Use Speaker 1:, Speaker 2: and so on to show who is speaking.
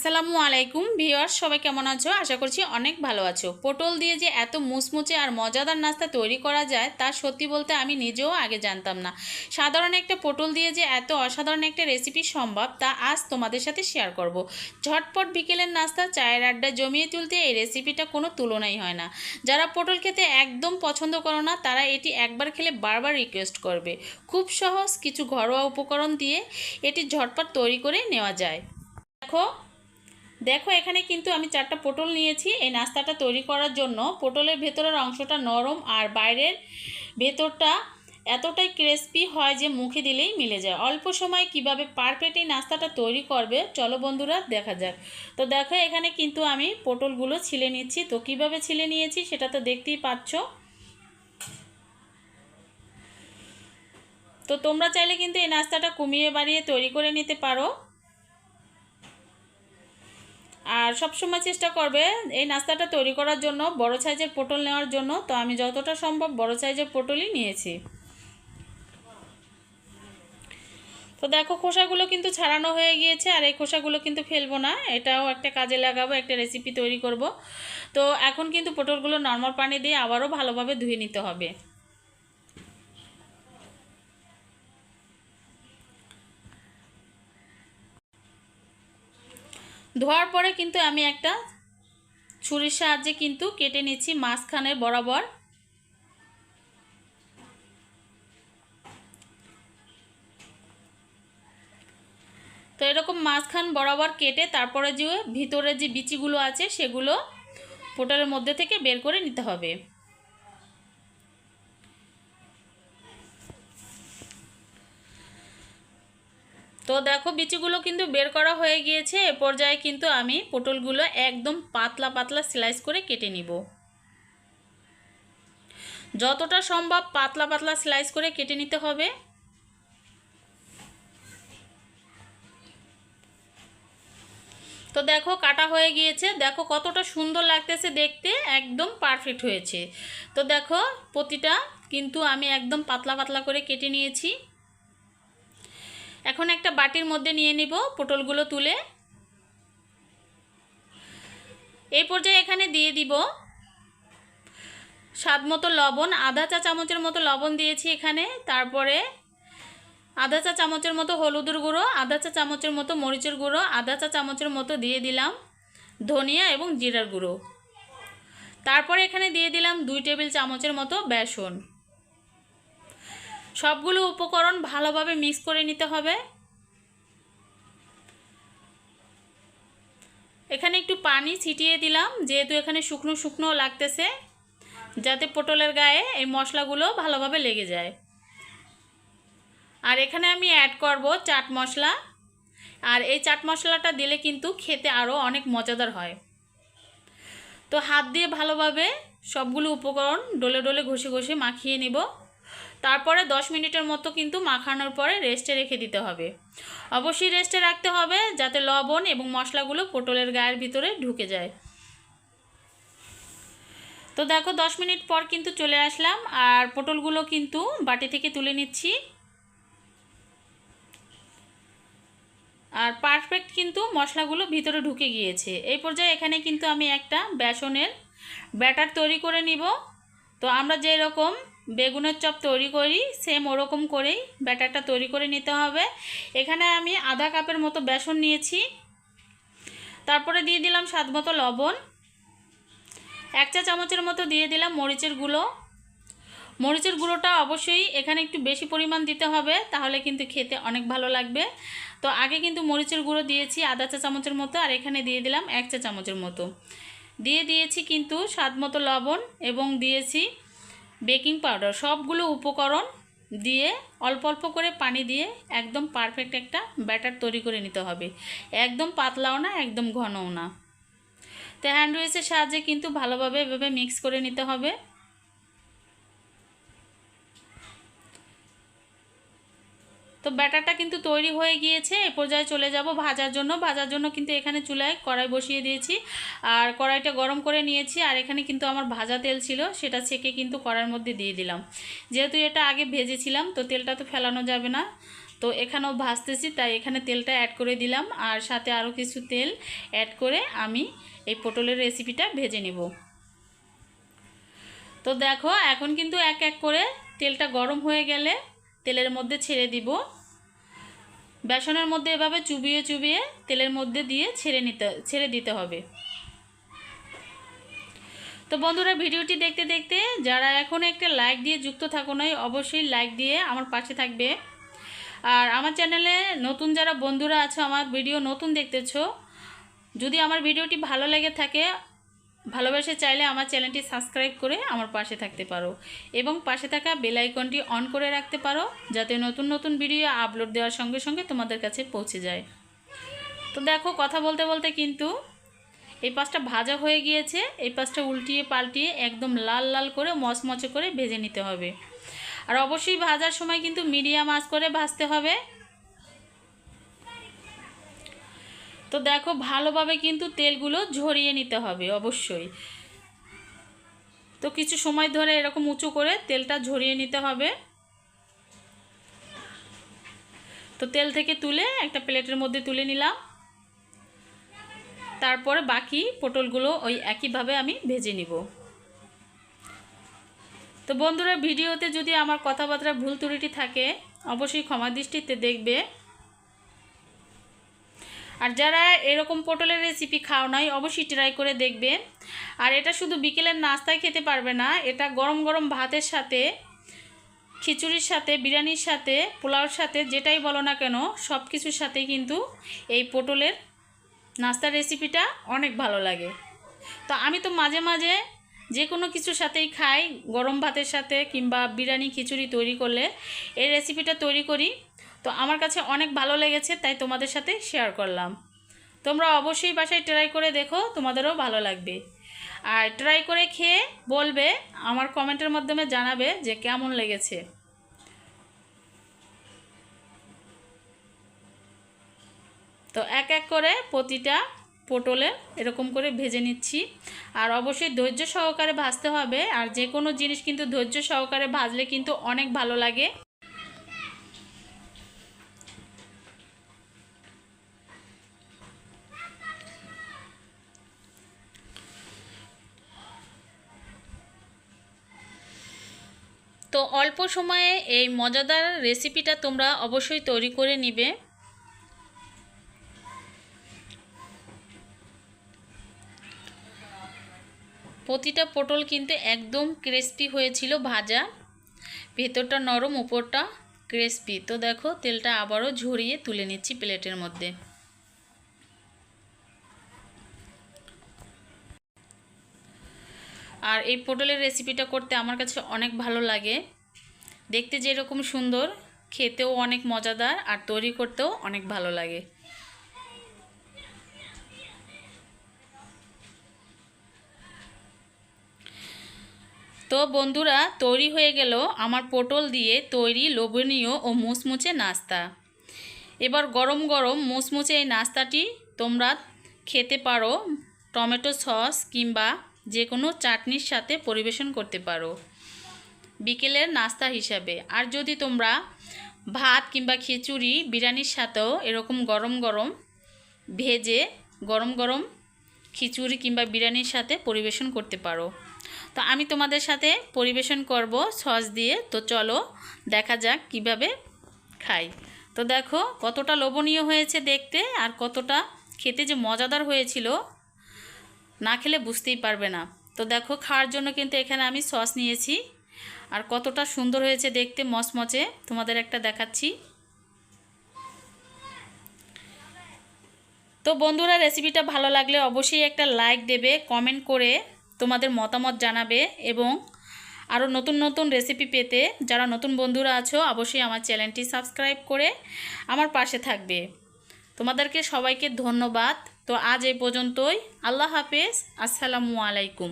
Speaker 1: আসসালামু আলাইকুম ভিউয়ার্স, সবাই কেমন আছো? আশা করছি অনেক ভালো আছো। পটল দিয়ে যে এত মুচমুচে আর মজাদার নাস্তা তৈরি করা যায় তা সত্যি বলতে আমি নিজেও আগে জানতাম না। সাধারণ একটা পটল দিয়ে যে এত অসাধারণ একটা রেসিপি সম্ভব তা আজ তোমাদের সাথে শেয়ার করব। ঝটপট বিকেলের নাস্তা, চায়ের আড্ডা জমিয়ে তুলতে এই রেসিপিটা কোনো তুলনাই হয় না। যারা পটল খেতে একদম পছন্দ করো না তারা এটি একবার খেলে বারবার রিকোয়েস্ট করবে। খুব সহজ কিছু ঘরোয়া উপকরণ দিয়ে এটি ঝটপট তৈরি করে নেওয়া যায়। দেখো দেখো এখানে কিন্তু আমি 4টা পটল নিয়েছি। এই নাস্তাটা তৈরি করার জন্য পটলের ভেতরের অংশটা নরম আর বাইরের ভেতরটা এতটাই ক্রিস্পি হয় যে মুখে দিলেই মিলে যায়। অল্প সময়ে কিভাবে পারফেক্ট এই নাস্তাটা তৈরি করবে চলো বন্ধুরা দেখা যাক। তো দেখো এখানে কিন্তু আমি পটলগুলো ছিলে নিচ্ছি। তো কিভাবে ছিলে নিয়েছি সেটা তো দেখতেই পাচ্ছ। তো তোমরা চাইলে কিন্তু এই নাস্তাটা কমিয়ে বাড়িয়ে তৈরি করে নিতে পারো। আর সব সময় চেষ্টা করবে এই নাস্তাটা তৈরি করার জন্য বড় সাইজের পটল নেওয়ার জন্য। তো আমি যতটা সম্ভব বড় সাইজের পটলই নিয়েছি। তো দেখো খোসাগুলো কিন্তু ছাড়ানো হয়ে গিয়েছে, আর এই খোসাগুলো কিন্তু ফেলবো না, এটাও একটা কাজে লাগাবো, একটা রেসিপি তৈরি করব। তো এখন কিন্তু পটলগুলো নর্মাল পানি দিয়ে আবারও ভালোভাবে ধুয়ে নিতে হবে। ধোয়ার পরে কিন্তু আমি একটা ছুরির সাহায্যে কিন্তু কেটে নিচ্ছি মাঝখানের বরাবর। তো এরকম মাঝখান বরাবর কেটে তারপরে যে ভিতরে যে বিচিগুলো আছে সেগুলো পটলের মধ্যে থেকে বের করে নিতে হবে। তো দেখো বিচিগুলো কিন্তু বের করা হয়ে গিয়েছে। এ পর্যায়ে কিন্তু আমি পটলগুলো একদম পাতলা পাতলা স্লাইস করে কেটে নিব। যতটা সম্ভব পাতলা পাতলা স্লাইস করে কেটে নিতে হবে। তো দেখো কাটা হয়ে গিয়েছে, দেখো কতটা সুন্দর লাগতেছে দেখতে, একদম পারফেক্ট হয়েছে। তো দেখো প্রতিটা কিন্তু আমি একদম পাতলা পাতলা করে কেটে নিয়েছি। এখন একটা বাটির মধ্যে নিয়ে নিব পটলগুলো তুলে। এই পর্যায়ে এখানে দিয়ে দিব স্বাদ মতো লবণ, আধা চা চামচের মতো লবণ দিয়েছি এখানে। তারপরে আধা চা চামচের মতো হলুদের গুঁড়ো, আধা চা চামচের মতো মরিচের গুঁড়ো, আধা চা চামচের মতো দিয়ে দিলাম ধনিয়া এবং জিরার গুঁড়ো। তারপরে এখানে দিয়ে দিলাম 2 টেবিল চামচের মতো বেসন। সবগুলো উপকরণ ভালোভাবে মিক্স করে নিতে হবে। এখানে একটু পানি ছিটিয়ে দিলাম, যেহেতু এখানে শুকনো শুকনো লাগতেছে, যাতে পটলের গায়ে এই মশলাগুলো ভালোভাবে লেগে যায়। আর এখানে আমি অ্যাড করব চাট মশলা। আর এই চাট মশলাটা দিলে কিন্তু খেতে আরও অনেক মজাদার হয়। তো হাত দিয়ে ভালোভাবে সবগুলো উপকরণ ডলে ডলে ঘষে ঘষে মাখিয়ে নিব। তারপরে 10 মিনিটের মতো কিন্তু মাখানোর পরে রেস্টে রেখে দিতে হবে। অবশ্যই রেস্টে রাখতে হবে যাতে লবণ এবং মশলাগুলো পটলের গায়ের ভিতরে ঢুকে যায়। তো দেখো 10 মিনিট পর কিন্তু চলে আসলাম, আর পটলগুলো কিন্তু বাটি থেকে তুলে নিচ্ছি। আর পারফেক্ট কিন্তু মশলাগুলো ভিতরে ঢুকে গিয়েছে। এই পর্যায়ে এখানে কিন্তু আমি একটা বেসনের ব্যাটার তৈরি করে নিব। তো আমরা যে রকম বেগুনের চপ তৈরি করি সেম ওরকম করেই ব্যাটারটা তৈরি করে নিতে হবে। এখানে আমি আধা কাপের মতো বেসন নিয়েছি। তারপরে দিয়ে দিলাম স্বাদ মতো লবণ, 1 চা চামচের মতো দিয়ে দিলাম মরিচের গুঁড়ো। মরিচের গুঁড়োটা অবশ্যই এখানে একটু বেশি পরিমাণ দিতে হবে, তাহলে কিন্তু খেতে অনেক ভালো লাগবে। তো আগে কিন্তু মরিচের গুঁড়ো দিয়েছি আধা চা চামচের মতো, আর এখানে দিয়ে দিলাম 1 চা চামচের মতো। দিয়ে দিয়েছি কিন্তু স্বাদ মতো লবণ এবং দিয়েছি বেকিং পাউডার। সবগুলো উপকরণ দিয়ে অল্প অল্প করে পানি দিয়ে একদম পারফেক্ট একটা ব্যাটার তৈরি করে নিতে হবে। একদম পাতলাও না, একদম ঘনও না। তো হ্যান্ড উইচের সাহায্যে কিন্তু ভালোভাবে এভাবে মিক্স করে নিতে হবে। তো ব্যাটারটা কিন্তু তৈরি হয়ে গিয়েছে। এ পর্যায়ে চলে যাব ভাজার জন্য। ভাজার জন্য কিন্তু এখানে চুলায় কড়াই বসিয়ে দিয়েছি, আর কড়াইটা গরম করে নিয়েছি। আর এখানে কিন্তু আমার ভাজা তেল ছিল, সেটা ছেঁকে কিন্তু কড়াইয়ের মধ্যে দিয়ে দিলাম। যেহেতু এটা আগে ভেজেছিলাম তো তেলটা তো ফেলানো যাবে না, তো এখানেও ভাজতেছি, তাই এখানে তেলটা অ্যাড করে দিলাম, আর সাথে আরও কিছু তেল অ্যাড করে আমি এই পটলের রেসিপিটা ভেজে নেব। তো দেখো এখন কিন্তু এক এক করে তেলটা গরম হয়ে গেলে তেলের মধ্যে ছেড়ে দিব। বেসনের মধ্যে এভাবে চুবিয়ে চুবিয়ে তেলের মধ্যে দিয়ে ছেড়ে দিতে হবে। তো বন্ধুরা, ভিডিওটি দেখতে দেখতে যারা এখন একটা লাইক দিয়ে যুক্ত থাকো নাই, অবশ্যই লাইক দিয়ে আমার পাশে থাকবে। আর আমার চ্যানেলে নতুন যারা বন্ধুরা আছো, আমার ভিডিও নতুন দেখতেছো, যদি আমার ভিডিওটি ভালো লেগে থাকে, ভালোবাসে চাইলে আমার চ্যানেলটি সাবস্ক্রাইব করে আমার পাশে থাকতে পারো এবং পাশে থাকা বেল আইকনটি অন করে রাখতে পারো, যাতে নতুন নতুন ভিডিও আপলোড দেওয়ার সঙ্গে সঙ্গে তোমাদের কাছে পৌঁছে যায়। তো দেখো কথা বলতে বলতে কিন্তু এই পাশটা ভাজা হয়ে গিয়েছে। এই পাশটা উল্টিয়ে পাল্টিয়ে একদম লাল লাল করে মচমচে করে ভেজে নিতে হবে। আর অবশ্যই ভাজার সময় কিন্তু মিডিয়াম আঁচ করে ভাজতে হবে। তো দেখো ভালোভাবে কিন্তু তেলগুলো ঝরিয়ে নিতে হবে অবশ্যই। তো কিছু সময় ধরে এরকম উঁচু করে তেলটা ঝরিয়ে নিতে হবে। তো তেল থেকে তুলে একটা প্লেটের মধ্যে তুলে নিলাম। তারপরে বাকি পটলগুলো ওই একইভাবে আমি ভেজে নিব। তো বন্ধুরা, ভিডিওতে যদি আমার কথাবার্তা ভুল ত্রুটি থাকে অবশ্যই ক্ষমা দৃষ্টিতে দেখবে। আর যারা এরকম পটলের রেসিপি খাও নাই অবশ্যই ট্রাই করে দেখবে। আর এটা শুধু বিকেলের নাস্তায় খেতে পারবে না, এটা গরম গরম ভাতের সাথে, খিচুড়ির সাথে, বিরিয়ানির সাথে, পোলাওর সাথে, যেটাই বলো না কেন সব কিছুর সাথেই কিন্তু এই পটলের নাস্তার রেসিপিটা অনেক ভালো লাগে। তো আমি তো মাঝে মাঝে যে কোনো কিছুর সাথেই খাই, গরম ভাতের সাথে কিংবা বিরিয়ানি খিচুড়ি তৈরি করলে এই রেসিপিটা তৈরি করি। তো আমার কাছে অনেক ভালো লেগেছে, তাই তোমাদের সাথে শেয়ার করলাম। তোমরা অবশ্যই বাসায় ট্রাই করে দেখো, তোমাদেরও ভালো লাগবে। আর ট্রাই করে খেয়ে বলবে, আমার কমেন্টের মাধ্যমে জানাবে যে কেমন লেগেছে। তো এক এক করে প্রতিটা পটলে এরকম করে ভেজে নিচ্ছি। আর অবশ্যই ধৈর্য সহকারে ভাজতে হবে। আর যে কোনো জিনিস কিন্তু ধৈর্য সহকারে ভাজলে কিন্তু অনেক ভালো লাগে। তো অল্প সময়ে এই মজাদার রেসিপিটা তোমরা অবশ্যই তৈরি করে নিবে। প্রতিটা পটল কিন্তু একদম ক্রিস্পি হয়েছিল ভাজা, ভেতরটা নরম উপরটা ক্রিস্পি। তো দেখো তেলটা আবারও ঝরিয়ে তুলে নিচ্ছি প্লেটের মধ্যে। আর এই পটলের রেসিপিটা করতে আমার কাছে অনেক ভালো লাগে। দেখতে যেরকম সুন্দর, খেতেও অনেক মজাদার, আর তৈরি করতেও অনেক ভালো লাগে। তো বন্ধুরা, তৈরি হয়ে গেল আমার পটল দিয়ে তৈরি লোভনীয় ও মুচমুচে নাস্তা। এবার গরম গরম মুচমুচে এই নাস্তাটি তোমরা খেতে পারো টমেটো সস কিংবা যে কোনো চাটনির সাথে পরিবেশন করতে পারো বিকেলের নাস্তা হিসাবে। আর যদি তোমরা ভাত কিংবা খিচুড়ি বিরিয়ানির সাথেও এরকম গরম গরম ভেজে গরম গরম খিচুড়ি কিংবা বিরিয়ানির সাথে পরিবেশন করতে পারো। তো আমি তোমাদের সাথে পরিবেশন করব সস দিয়ে। তো চলো দেখা যাক কিভাবে খাই। তো দেখো কতটা লোভনীয় হয়েছে দেখতে, আর কতটা খেতে যে মজাদার হয়েছিল, না খেলে বুঝতেই পারবে না। তো দেখো খাওয়ার জন্য কিন্তু এখানে আমি সস নিয়েছি, আর কতটা সুন্দর হয়েছে দেখতে মচমচে, তোমাদের একটা দেখাচ্ছি। তো বন্ধুরা, রেসিপিটা ভালো লাগলে অবশ্যই একটা লাইক দেবে, কমেন্ট করে তোমাদের মতামত জানাবে, এবং আরও নতুন নতুন রেসিপি পেতে যারা নতুন বন্ধুরা আছো অবশ্যই আমার চ্যানেলটি সাবস্ক্রাইব করে আমার পাশে থাকবে। তোমাদেরকে সবাইকে ধন্যবাদ। তো আজ এই পর্যন্তই। আল্লাহ হাফেজ। আসসালামু আলাইকুম।